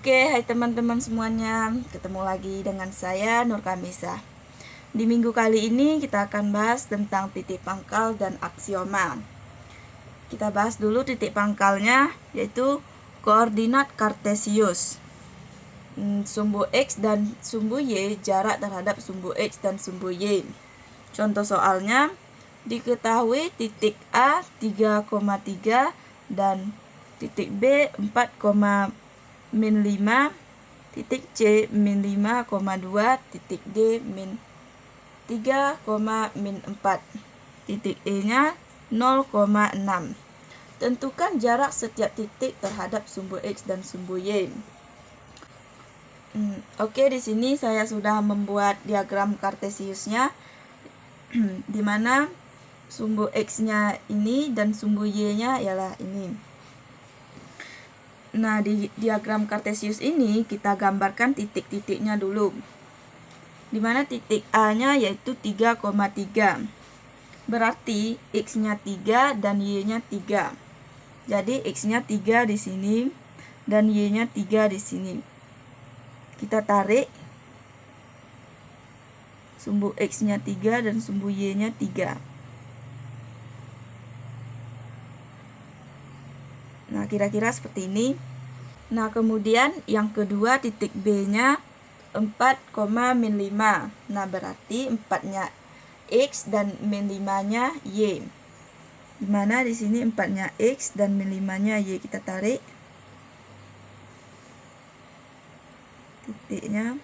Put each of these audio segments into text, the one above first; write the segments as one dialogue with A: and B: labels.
A: Oke, hai teman-teman semuanya, ketemu lagi dengan saya Nur Kamisa. Di minggu kali ini kita akan bahas tentang titik pangkal dan aksioma. Kita bahas dulu titik pangkalnya, yaitu koordinat kartesius. Sumbu X dan sumbu Y, jarak terhadap sumbu X dan sumbu Y. Contoh soalnya, diketahui titik A 3,3 dan titik B 4,-5, titik C min 5,2, titik D min 3,-4, titik E nya 0,6. Tentukan jarak setiap titik terhadap sumbu X dan sumbu Y. Oke, di sini saya sudah membuat diagram kartesiusnya, di mana sumbu X-nya ini dan sumbu Y-nya ialah ini. Nah, di diagram kartesius ini kita gambarkan titik-titiknya dulu. Di mana titik A-nya yaitu 3,3. Berarti X-nya 3 dan Y-nya 3. Jadi X-nya 3 di sini dan Y-nya 3 di sini. Kita tarik sumbu X-nya 3 dan sumbu Y-nya 3. Nah, kira-kira seperti ini. Nah, kemudian yang kedua titik B-nya 4,-5. Nah, berarti 4-nya X dan min 5-nya Y. Dimana di sini 4-nya X dan min 5-nya Y. Kita tarik titiknya.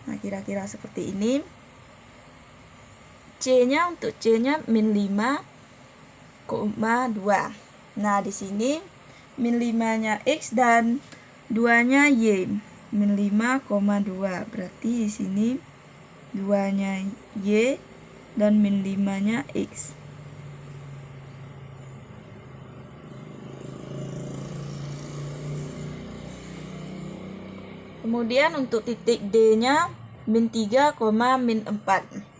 A: Nah, kira-kira seperti ini. C-nya, untuk C-nya min 5,2. Nah, di sini min 5-nya X dan 2-nya Y. Min 5,2. Berarti di sini 2-nya Y dan min 5-nya X. Kemudian untuk titik D-nya min 3,-4.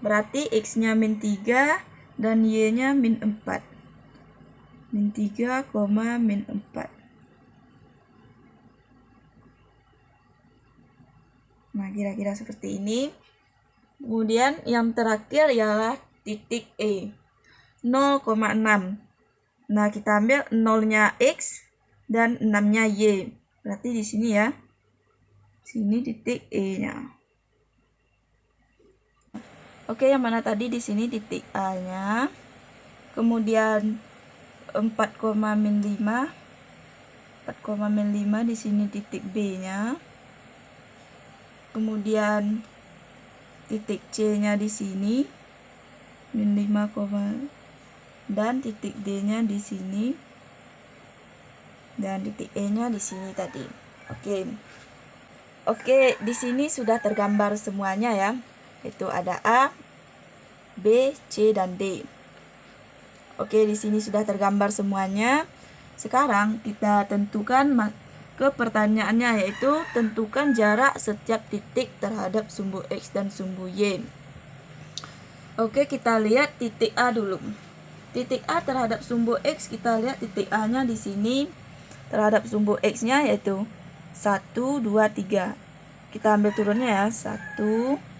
A: Berarti X-nya min 3 dan Y-nya min 4. Min 3,-4. Nah, kira-kira seperti ini. Kemudian yang terakhir ialah titik E, 0,6. Nah, kita ambil 0-nya X dan 6-nya Y. Berarti di sini ya. Sini titik E-nya. Oke, yang mana tadi di sini titik A-nya. Kemudian 4,-5. 4,-5 di sini titik B-nya. Kemudian titik C-nya di sini min 5, dan titik D-nya di sini dan titik E-nya di sini tadi. Oke, di sini sudah tergambar semuanya ya. Itu ada A, B, C dan D. Oke, di sini sudah tergambar semuanya. Sekarang kita tentukan ke pertanyaannya, yaitu tentukan jarak setiap titik terhadap sumbu X dan sumbu Y. Oke, kita lihat titik A dulu. Titik A terhadap sumbu X, kita lihat titik A-nya di sini. Terhadap sumbu X-nya yaitu 1, 2, 3. Kita ambil turunnya ya, 1,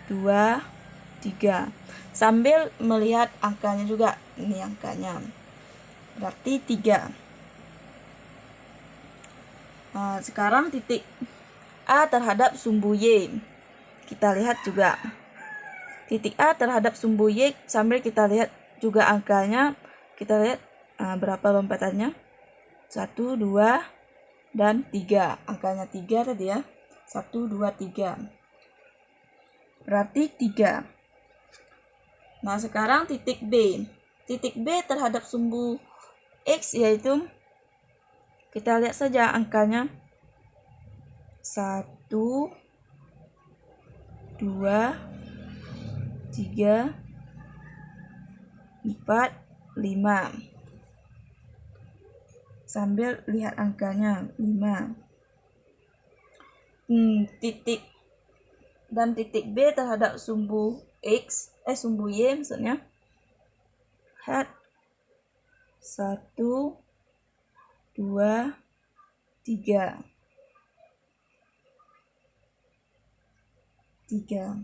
A: 2, 3. Sambil melihat angkanya juga. Ini angkanya. Berarti 3. Nah, sekarang titik A terhadap sumbu Y. Kita lihat juga. Titik A terhadap sumbu Y, sambil kita lihat juga angkanya. Kita lihat berapa lompatannya. 1, 2, dan 3. Angkanya 3 tadi ya. 1, 2, 3. Berarti 3. Nah, sekarang titik B. Titik B terhadap sumbu X yaitu, kita lihat saja angkanya 1, 2, 3, 4, 5. Sambil lihat angkanya 5. Titik dan titik B terhadap sumbu X, sumbu Y maksudnya. Lihat 1, 2, 3. 3.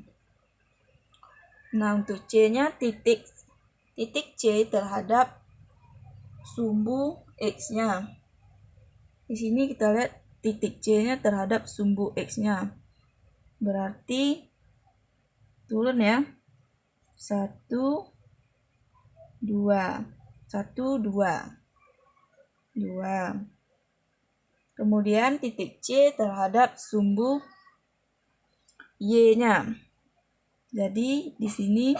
A: Nah, untuk C-nya titik C terhadap sumbu X-nya. Di sini kita lihat titik C-nya terhadap sumbu X-nya. Berarti turun ya. 1, 2. 1, 2. 2. Kemudian titik C terhadap sumbu Y-nya. Jadi di sini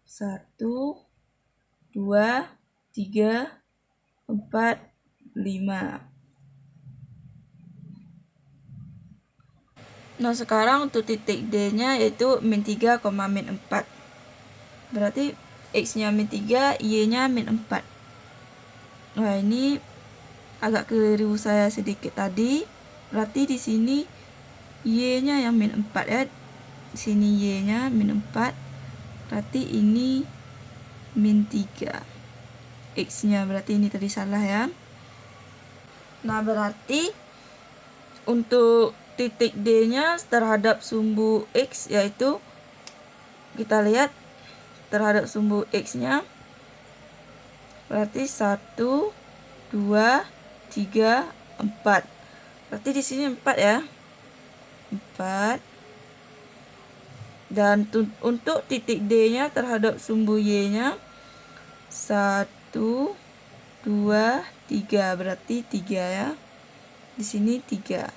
A: 1, 2, 3, 4, 5. Nah, sekarang untuk titik D-nya yaitu min 3, min 4. Berarti X-nya min 3, Y-nya min 4. Nah, ini agak keliru saya sedikit tadi. Berarti di sini Y-nya yang min 4 ya. Di sini Y-nya min 4. Berarti ini min 3. X-nya berarti ini tadi salah ya. Nah, berarti untuk titik D-nya terhadap sumbu X yaitu kita lihat terhadap sumbu X-nya berarti 1, 2, 3, 4. Berarti di sini 4 ya. 4. Dan untuk titik D-nya terhadap sumbu Y-nya 1, 2, 3. Berarti 3 ya. Di sini 3.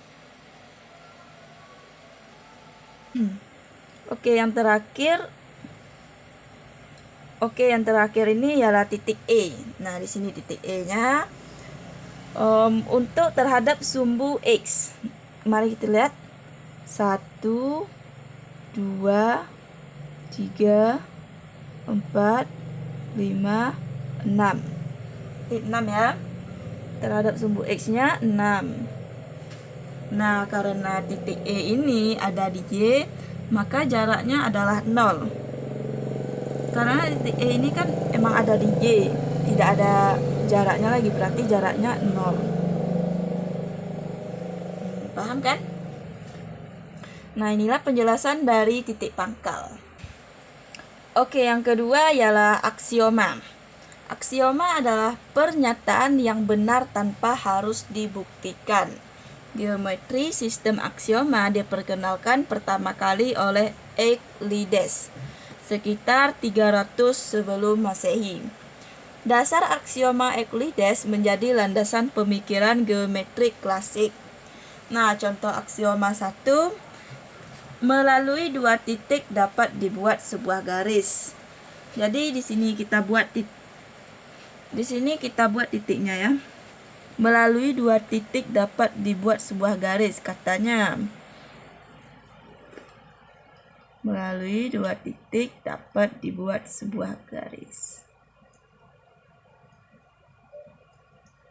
A: Oke, yang terakhir ini ialah titik E. Nah, di sini titik E-nya untuk terhadap sumbu X. Mari kita lihat. 1, 2, 3, 4, 5, 6. Titik 6 ya. Terhadap sumbu X-nya 6. Nah, karena titik E ini ada di Y, maka jaraknya adalah 0. Karena titik E ini kan emang ada di Y, tidak ada jaraknya lagi, berarti jaraknya 0. Paham kan? Nah, inilah penjelasan dari titik pangkal. Oke, yang kedua ialah aksioma. Aksioma adalah pernyataan yang benar tanpa harus dibuktikan. Geometri sistem aksioma diperkenalkan pertama kali oleh Euclides sekitar 300 sebelum Masehi. Dasar aksioma Euclides menjadi landasan pemikiran geometrik klasik. Nah, contoh aksioma 1, melalui dua titik dapat dibuat sebuah garis. Jadi di sini kita buat titiknya ya. Melalui dua titik dapat dibuat sebuah garis, katanya. Melalui dua titik dapat dibuat sebuah garis.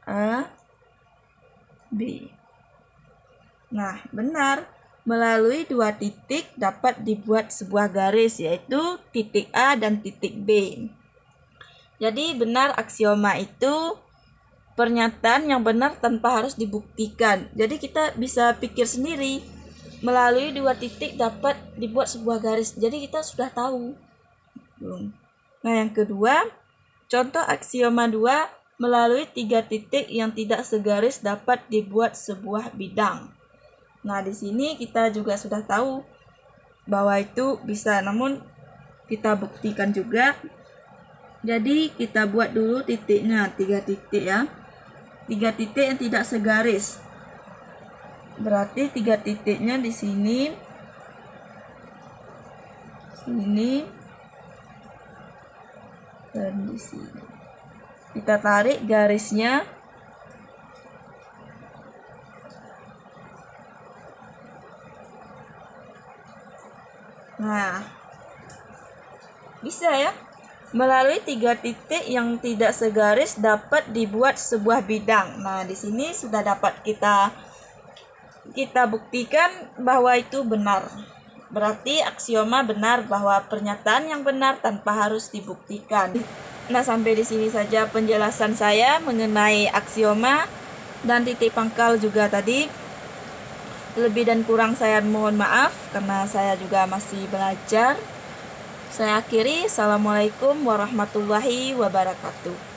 A: A, B. Nah, benar. Melalui dua titik dapat dibuat sebuah garis, yaitu titik A dan titik B. Jadi benar aksioma itu pernyataan yang benar tanpa harus dibuktikan. Jadi kita bisa pikir sendiri. Melalui dua titik dapat dibuat sebuah garis. Jadi kita sudah tahu. Nah, yang kedua, contoh aksioma 2, melalui tiga titik yang tidak segaris dapat dibuat sebuah bidang. Nah, di sini kita juga sudah tahu bahwa itu bisa, namun kita buktikan juga. Jadi kita buat dulu titiknya, 3 titik ya. 3 titik yang tidak segaris. Berarti 3 titiknya di sini, dan di sini. Kita tarik garisnya. Nah, bisa ya. Melalui 3 titik yang tidak segaris dapat dibuat sebuah bidang. Nah, di sini sudah dapat kita buktikan bahwa itu benar. Berarti aksioma benar bahwa pernyataan yang benar tanpa harus dibuktikan. Nah, sampai di sini saja penjelasan saya mengenai aksioma dan titik pangkal juga tadi. Lebih dan kurang saya mohon maaf karena saya juga masih belajar. Saya akhiri, Assalamualaikum warahmatullahi wabarakatuh.